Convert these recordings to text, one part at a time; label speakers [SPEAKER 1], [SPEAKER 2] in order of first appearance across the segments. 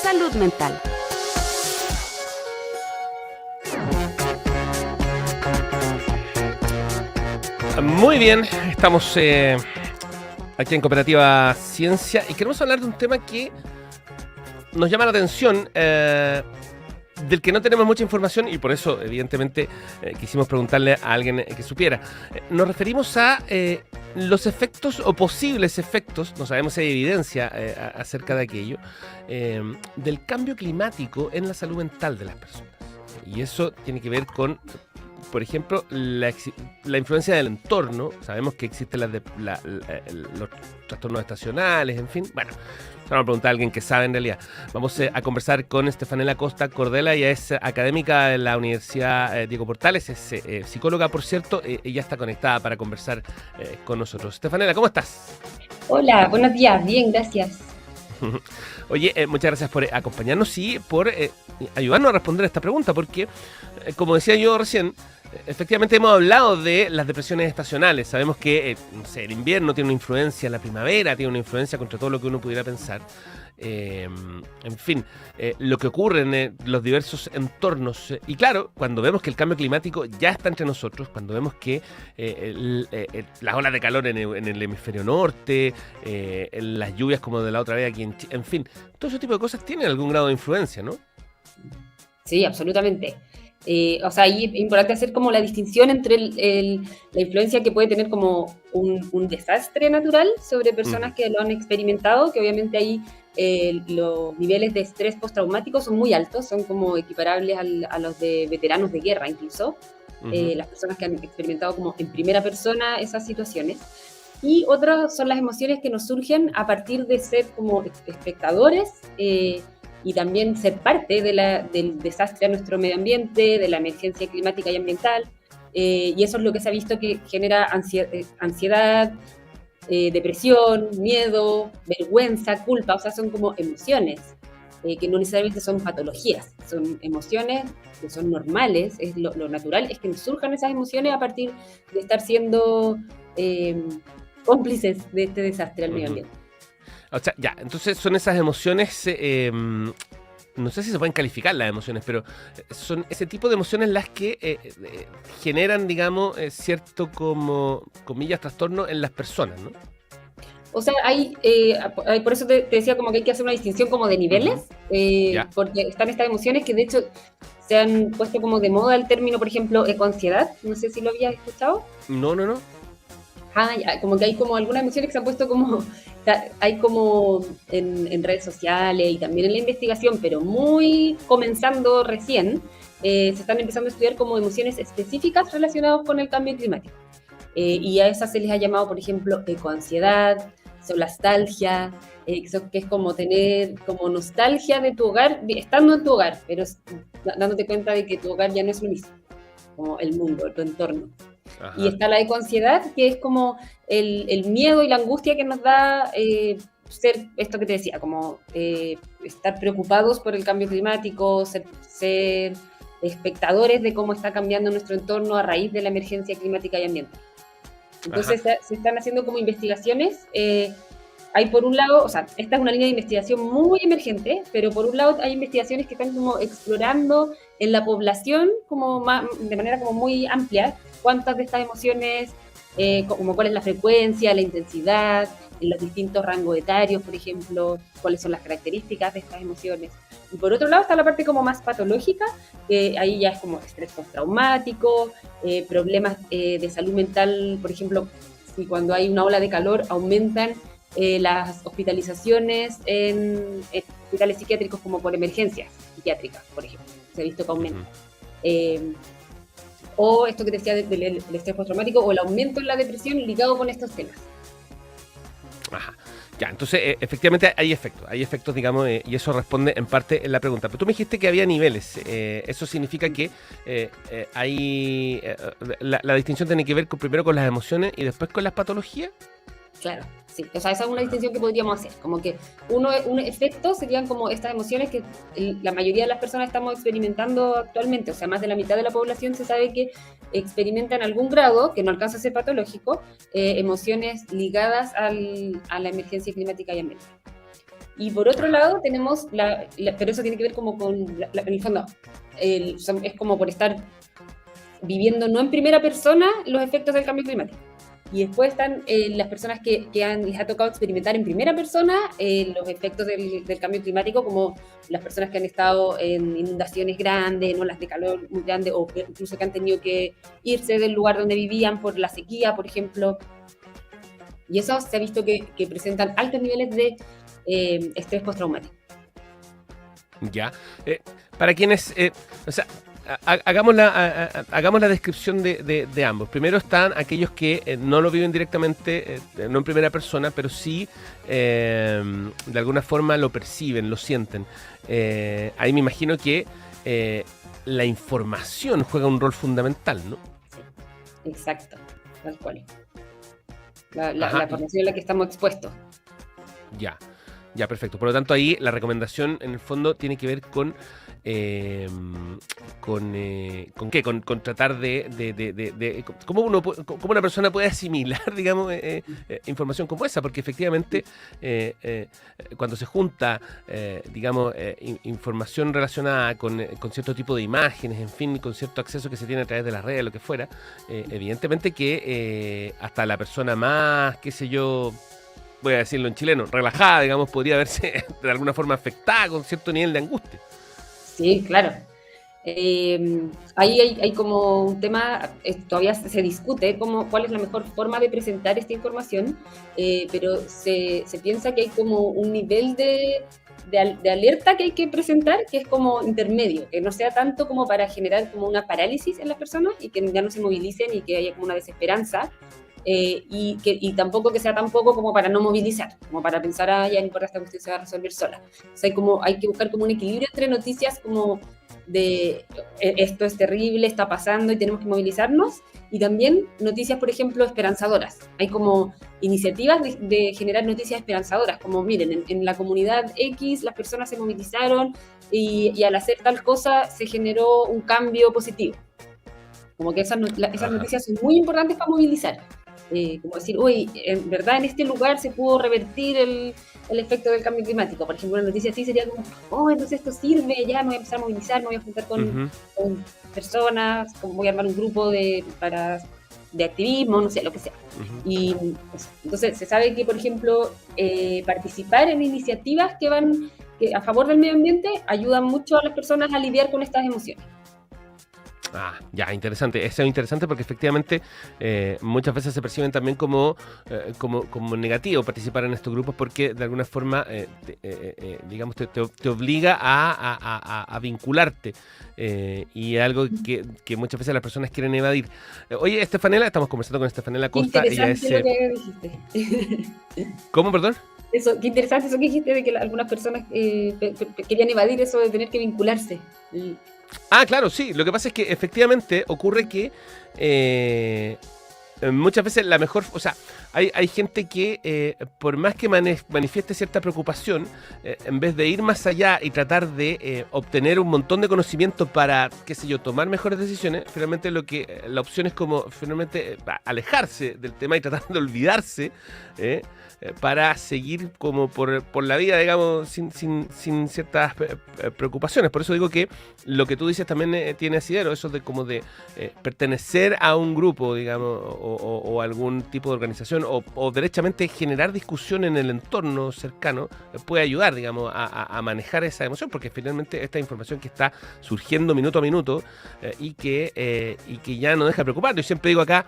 [SPEAKER 1] salud mental.
[SPEAKER 2] Muy bien, estamos aquí en Cooperativa Ciencia y queremos hablar de un tema que nos llama la atención, del que no tenemos mucha información y por eso, evidentemente, quisimos preguntarle a alguien que supiera. Nos referimos a los efectos o posibles efectos, no sabemos si hay evidencia acerca de aquello, del cambio climático en la salud mental de las personas. Y eso tiene que ver con, por ejemplo, la influencia del entorno. Sabemos que existen los trastornos estacionales, en fin. Bueno, vamos a preguntar a alguien que sabe en realidad. Vamos a conversar con Estefanela Costa Cordela. Ella es académica de la Universidad Diego Portales, es psicóloga, por cierto. Ella está conectada para conversar con nosotros. Estefanela, ¿cómo estás?
[SPEAKER 3] Hola, buenos días. Bien, gracias.
[SPEAKER 2] Oye, muchas gracias por acompañarnos y por ayudarnos a responder a esta pregunta, porque, como decía yo recién, efectivamente hemos hablado de las depresiones estacionales. Sabemos que no sé, el invierno tiene una influencia, la primavera tiene una influencia contra todo lo que uno pudiera pensar. En fin, lo que ocurre en los diversos entornos. Y claro, cuando vemos que el cambio climático ya está entre nosotros, cuando vemos que las olas de calor en el hemisferio norte, las lluvias como de la otra vez aquí en fin, todo ese tipo de cosas tienen algún grado de influencia, ¿no?
[SPEAKER 3] Sí, absolutamente. O sea, ahí es importante hacer como la distinción entre la influencia que puede tener como un desastre natural sobre personas que lo han experimentado, que obviamente ahí los niveles de estrés postraumático son muy altos, son como equiparables a los de veteranos de guerra incluso, las personas que han experimentado como en primera persona esas situaciones. Y otras son las emociones que nos surgen a partir de ser como espectadores, y también ser parte del desastre a nuestro medio ambiente, de la emergencia climática y ambiental, y eso es lo que se ha visto que genera ansiedad, depresión, miedo, vergüenza, culpa. O sea, son como emociones que no necesariamente son patologías, son emociones que son normales. Es lo natural es que nos surjan esas emociones a partir de estar siendo cómplices de este desastre al medio ambiente.
[SPEAKER 2] O sea, ya, entonces son esas emociones, no sé si se pueden calificar las emociones, pero son ese tipo de emociones las que generan, digamos, cierto como, comillas, trastorno en las personas, ¿no?
[SPEAKER 3] O sea, por eso te decía como que hay que hacer una distinción como de niveles, porque están estas emociones que de hecho se han puesto como de moda el término, por ejemplo, ecoansiedad, no sé si lo habías escuchado.
[SPEAKER 2] No.
[SPEAKER 3] Ya, como que hay como algunas emociones que se han puesto como, hay como en redes sociales y también en la investigación, pero muy comenzando recién, se están empezando a estudiar como emociones específicas relacionadas con el cambio climático. Y a esas se les ha llamado, por ejemplo, ecoansiedad, solastalgia, que es como tener como nostalgia de tu hogar, estando en tu hogar, pero dándote cuenta de que tu hogar ya no es lo mismo, como el mundo, tu entorno. Ajá. Y está la ecoansiedad, que es como el miedo y la angustia que nos da ser esto que te decía, como estar preocupados por el cambio climático, ser espectadores de cómo está cambiando nuestro entorno a raíz de la emergencia climática y ambiental. Entonces se están haciendo como investigaciones. Hay por un lado, o sea, esta es una línea de investigación muy emergente, pero por un lado hay investigaciones que están como explorando en la población como de manera como muy amplia cuántas de estas emociones, como cuál es la frecuencia, la intensidad, en los distintos rangos etarios, por ejemplo, cuáles son las características de estas emociones. Y por otro lado está la parte como más patológica, que ahí ya es como estrés postraumático, problemas de salud mental, por ejemplo, si cuando hay una ola de calor aumentan las hospitalizaciones en hospitales psiquiátricos como por emergencias psiquiátricas, por ejemplo, se ha visto que aumenta. O esto que te decía del estrés postraumático, o el aumento en la depresión ligado con estos temas.
[SPEAKER 2] Ajá. Ya, entonces efectivamente hay efectos, digamos, y eso responde en parte en la pregunta. Pero tú me dijiste que había niveles. Eso significa que hay la distinción tiene que ver primero con las emociones y después con las patologías.
[SPEAKER 3] Claro, sí. O sea, esa es una distinción que podríamos hacer. Como que un efecto serían como estas emociones que la mayoría de las personas estamos experimentando actualmente. O sea, más de la mitad de la población se sabe que experimentan algún grado, que no alcanza a ser patológico, emociones ligadas a la emergencia climática y ambiental. Y por otro
[SPEAKER 2] Ajá.
[SPEAKER 3] lado tenemos, pero eso tiene que ver como con, en el fondo, es como por estar viviendo no en primera persona los efectos del cambio climático. Y después están las personas que les ha tocado experimentar en primera persona los efectos del cambio climático, como las personas que han estado en inundaciones grandes, en olas de calor muy grandes, o incluso que han tenido que irse del lugar donde vivían por la sequía, por ejemplo. Y eso se ha visto que presentan altos niveles de estrés postraumático.
[SPEAKER 2] Ya. Eh, para quienes, o sea, hagamos la descripción de ambos. Primero están aquellos que no lo viven directamente, no en primera persona, pero sí de alguna forma lo perciben, lo sienten. Ahí me imagino que la información juega un rol fundamental, ¿no?
[SPEAKER 3] Sí, exacto, tal cual.
[SPEAKER 2] Ajá,
[SPEAKER 3] La formación a la que estamos expuestos.
[SPEAKER 2] ya. Ya, perfecto. Por lo tanto, ahí la recomendación en el fondo tiene que ver eh, ¿con qué? Con tratar de cómo cómo una persona puede asimilar, digamos, información como esa, porque efectivamente cuando se junta, digamos, información relacionada con cierto tipo de imágenes, en fin, con cierto acceso que se tiene a través de las redes, lo que fuera, evidentemente que hasta la persona más, qué sé yo, voy a decirlo en chileno, relajada, digamos, podría verse de alguna forma afectada con cierto nivel de angustia.
[SPEAKER 3] Sí, claro. Ahí hay como un tema, todavía se discute cuál es la mejor forma de presentar esta información, pero se piensa que hay como un nivel de alerta que hay que presentar, que es como intermedio, que no sea tanto como para generar como una parálisis en las personas y que ya no se movilicen y que haya como una desesperanza, y tampoco que sea tan poco como para no movilizar, como para pensar, ya no importa, esta cuestión se va a resolver sola. O sea, hay que buscar como un equilibrio entre noticias como de esto es terrible, está pasando y tenemos que movilizarnos, y también noticias, por ejemplo, esperanzadoras. Hay como iniciativas de generar noticias esperanzadoras, como miren, en la comunidad X las personas se movilizaron y al hacer tal cosa se generó un cambio positivo. Como que esas
[SPEAKER 2] Ajá.
[SPEAKER 3] noticias son muy importantes para movilizar. Como decir, uy, en verdad en este lugar se pudo revertir el efecto del cambio climático. Por ejemplo, una noticia así sería como, oh, entonces esto sirve, ya me voy a empezar a movilizar, me voy a juntar
[SPEAKER 2] Ujú.
[SPEAKER 3] con personas, como voy a armar un grupo de activismo, no sé, lo que sea.
[SPEAKER 2] Ujú.
[SPEAKER 3] Y eso. Entonces se sabe que, por ejemplo, participar en iniciativas que a favor del medio ambiente ayudan mucho a las personas a lidiar con estas emociones.
[SPEAKER 2] Ah, ya, interesante. Eso es interesante porque efectivamente muchas veces se perciben también como negativo participar en estos grupos porque de alguna forma, digamos, te obliga a vincularte y algo que muchas veces las personas quieren evadir. Oye, Estefanela, estamos conversando con Estefanela
[SPEAKER 3] Qué
[SPEAKER 2] Costa, ella
[SPEAKER 3] interesante
[SPEAKER 2] es...
[SPEAKER 3] lo que dijiste.
[SPEAKER 2] ¿Cómo, perdón?
[SPEAKER 3] Eso, qué interesante eso que dijiste de que algunas personas querían evadir eso de tener que vincularse.
[SPEAKER 2] Ah, claro, sí. Lo que pasa es que efectivamente ocurre que eh, muchas veces la mejor, o sea, hay gente que por más que manifieste cierta preocupación, en vez de ir más allá y tratar de obtener un montón de conocimiento para, qué sé yo, tomar mejores decisiones, finalmente la opción es como finalmente alejarse del tema y tratar de olvidarse eh, para seguir como por la vida, digamos, sin ciertas preocupaciones. Por eso digo que lo que tú dices también tiene asidero, eso de como de pertenecer a un grupo, digamos, o algún tipo de organización, o derechamente generar discusión en el entorno cercano, puede ayudar, digamos, a manejar esa emoción, porque finalmente esta información que está surgiendo minuto a minuto y que ya no deja de preocupar. Yo siempre digo acá,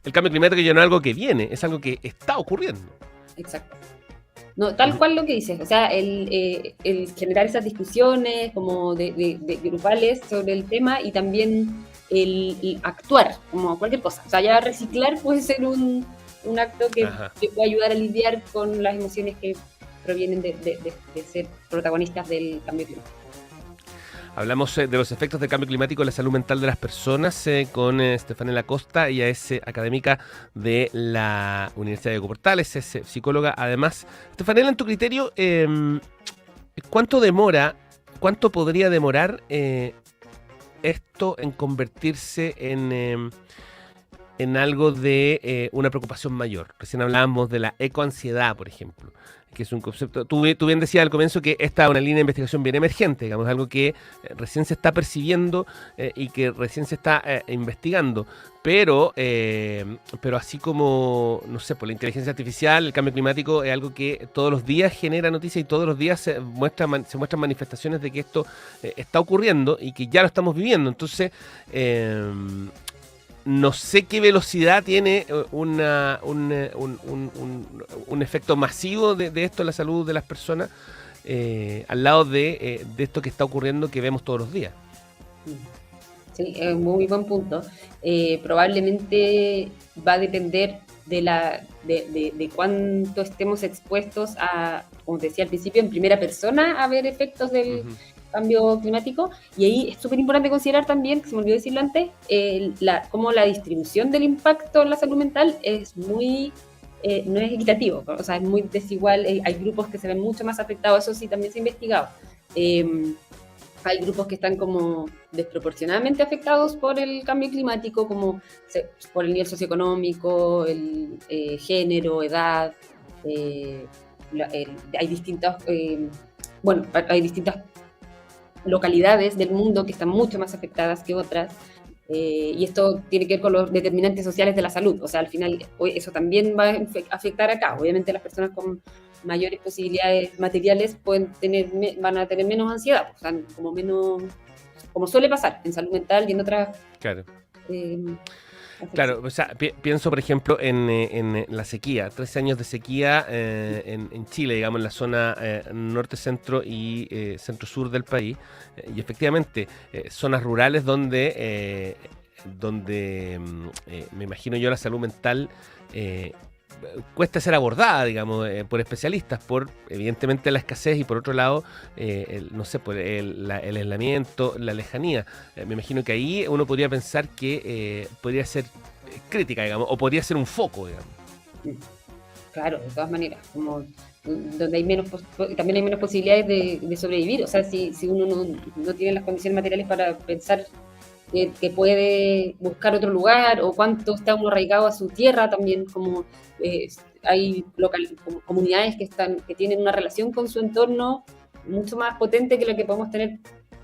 [SPEAKER 2] el cambio climático ya no es algo que viene, es algo que está ocurriendo.
[SPEAKER 3] Exacto. No, tal cual lo que dices, o sea, el generar esas discusiones como de grupales sobre el tema, y también el actuar, como cualquier cosa. O sea, ya reciclar puede ser un acto
[SPEAKER 2] Ajá.
[SPEAKER 3] que puede ayudar a lidiar con las emociones que provienen de ser protagonistas del cambio climático.
[SPEAKER 2] Hablamos de los efectos del cambio climático en la salud mental de las personas con Estefanela Costa. Ella es académica de la Universidad de Diego Portales, es psicóloga además. Estefanela, en tu criterio, cuánto podría demorar esto en convertirse en algo de una preocupación mayor? Recién hablábamos de la ecoansiedad, por ejemplo. que es un concepto, tú bien decías al comienzo que esta es una línea de investigación bien emergente, digamos, algo que recién se está percibiendo y que recién se está investigando, pero así como, no sé, por la inteligencia artificial, el cambio climático es algo que todos los días genera noticias y todos los días se muestran manifestaciones de que esto está ocurriendo y que ya lo estamos viviendo. Entonces, no sé qué velocidad tiene un efecto masivo de esto en la salud de las personas al lado de esto que está ocurriendo que vemos todos los días.
[SPEAKER 3] Sí, es un muy buen punto. Probablemente va a depender de cuánto estemos expuestos a, como te decía al principio, en primera persona a ver efectos del cambio climático. Y ahí es súper importante considerar también, que se me olvidó decirlo antes, cómo la distribución del impacto en la salud mental es muy... no es equitativo, o sea, es muy desigual. Hay grupos que se ven mucho más afectados, eso sí también se ha investigado. Hay grupos que están como desproporcionadamente afectados por el cambio climático, como por el nivel socioeconómico, el género, edad. Hay distintas localidades del mundo que están mucho más afectadas que otras. Y esto tiene que ver con los determinantes sociales de la salud. O sea, al final eso también va a afectar acá. Obviamente las personas con mayores posibilidades materiales van a tener menos ansiedad, o sea, como suele pasar en salud mental y en otras...
[SPEAKER 2] Claro. Claro, o sea, pienso por ejemplo en la sequía, 13 años de sequía en Chile, digamos, en la zona norte, centro y centro-sur del país, y efectivamente zonas rurales donde me imagino yo la salud mental cuesta ser abordada, digamos, por especialistas, por evidentemente la escasez y por otro lado, no sé, por el aislamiento, la lejanía. Me imagino que ahí uno podría pensar que podría ser crítica, digamos, o podría ser un foco, digamos.
[SPEAKER 3] Claro, de todas maneras, como donde hay también hay menos posibilidades de sobrevivir. O sea, si uno no tiene las condiciones materiales para pensar que puede buscar otro lugar o cuánto está uno arraigado a su tierra también, como hay como comunidades que tienen una relación con su entorno mucho más potente que la que podemos tener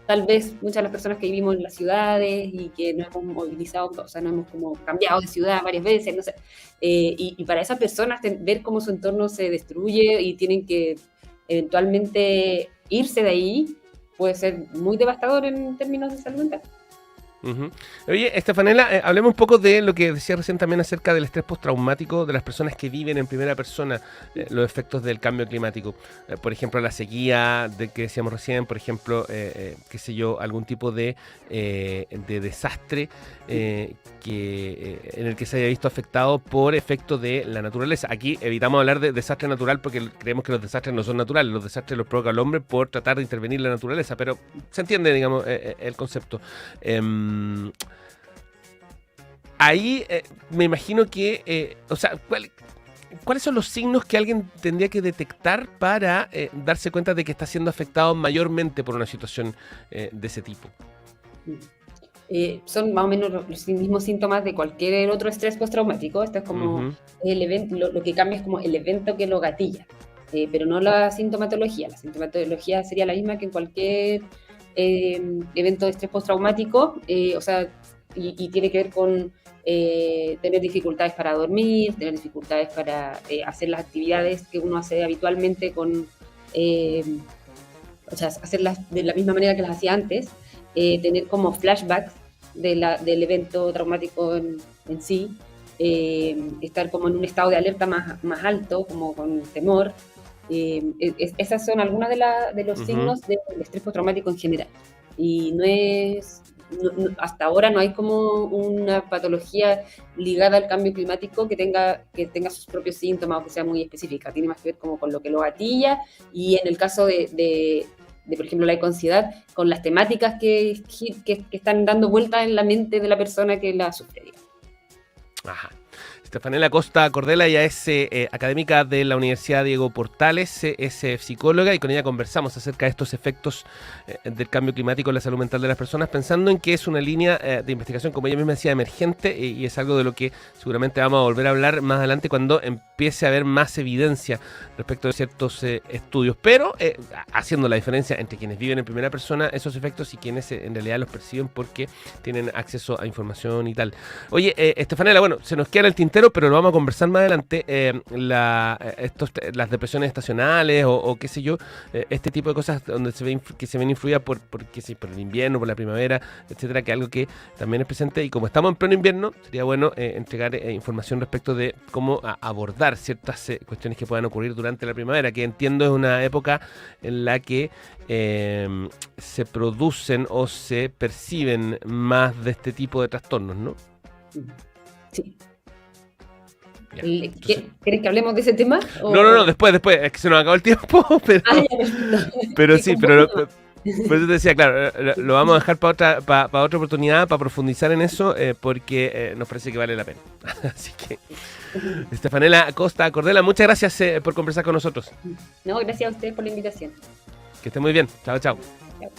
[SPEAKER 3] tal vez muchas de las personas que vivimos en las ciudades y que nos hemos movilizado, o sea, nos hemos como cambiado de ciudad varias veces, no sé. Y para esas personas ver cómo su entorno se destruye y tienen que eventualmente irse de ahí puede ser muy devastador en términos de salud mental.
[SPEAKER 2] Oye, Estefanela, hablemos un poco de lo que decía recién también acerca del estrés postraumático de las personas que viven en primera persona los efectos del cambio climático. Por ejemplo, la sequía de que decíamos recién, por ejemplo, qué sé yo, algún tipo de desastre en el que se haya visto afectado por efecto de la naturaleza. Aquí evitamos hablar de desastre natural porque creemos que los desastres no son naturales, los desastres los provoca el hombre por tratar de intervenir la naturaleza, pero se entiende, digamos, el concepto. Ahí me imagino que, o sea, ¿cuáles son los signos que alguien tendría que detectar para darse cuenta de que está siendo afectado mayormente por una situación de ese tipo?
[SPEAKER 3] Son más o menos los mismos síntomas de cualquier otro estrés postraumático. Esto es como el evento, lo que cambia es como el evento que lo gatilla, pero no la sintomatología. La sintomatología sería la misma que en cualquier evento de estrés postraumático, o sea, y tiene que ver con tener dificultades para dormir, tener dificultades para hacer las actividades que uno hace habitualmente o sea, hacerlas de la misma manera que las hacía antes, tener como flashbacks del evento traumático en sí, estar como en un estado de alerta más alto, como con temor. Esas son algunas de los signos del estrés postraumático en general. Y hasta ahora no hay como una patología ligada al cambio climático que tenga sus propios síntomas o que sea muy específica. Tiene más que ver como con lo que lo gatilla, y en el caso de por ejemplo, la ecoansiedad, con las temáticas que están dando vuelta en la mente de la persona que la sufre.
[SPEAKER 2] Ajá. Estefanela Costa Cordela, ella es académica de la Universidad Diego Portales, es psicóloga, y con ella conversamos acerca de estos efectos del cambio climático en la salud mental de las personas, pensando en que es una línea de investigación, como ella misma decía, emergente, y es algo de lo que seguramente vamos a volver a hablar más adelante cuando empiece a haber más evidencia respecto de ciertos estudios, pero haciendo la diferencia entre quienes viven en primera persona esos efectos y quienes en realidad los perciben porque tienen acceso a información y tal. Oye, Estefanela, bueno, se nos queda en el tintero, pero lo vamos a conversar más adelante. Las depresiones estacionales o qué sé yo, este tipo de cosas donde que se ven influidas por el invierno, por la primavera, etcétera, que es algo que también es presente. Y como estamos en pleno invierno, sería bueno entregar información respecto de cómo abordar ciertas cuestiones que puedan ocurrir durante la primavera, que entiendo es una época en la que se producen o se perciben más de este tipo de trastornos, ¿no?
[SPEAKER 3] Sí.
[SPEAKER 2] Ya, entonces...
[SPEAKER 3] ¿Quieres que hablemos de ese tema?
[SPEAKER 2] No, después, es que se nos acabó el tiempo, pero, pero sí, pero por eso te decía, claro, lo vamos a dejar para otra oportunidad, para profundizar en eso, porque nos parece que vale la pena. Así que, Estefanela Costa Cordela, muchas gracias por conversar con nosotros.
[SPEAKER 3] No, gracias a ustedes por la invitación.
[SPEAKER 2] Que esté muy bien. Chao, chao.
[SPEAKER 3] Chao.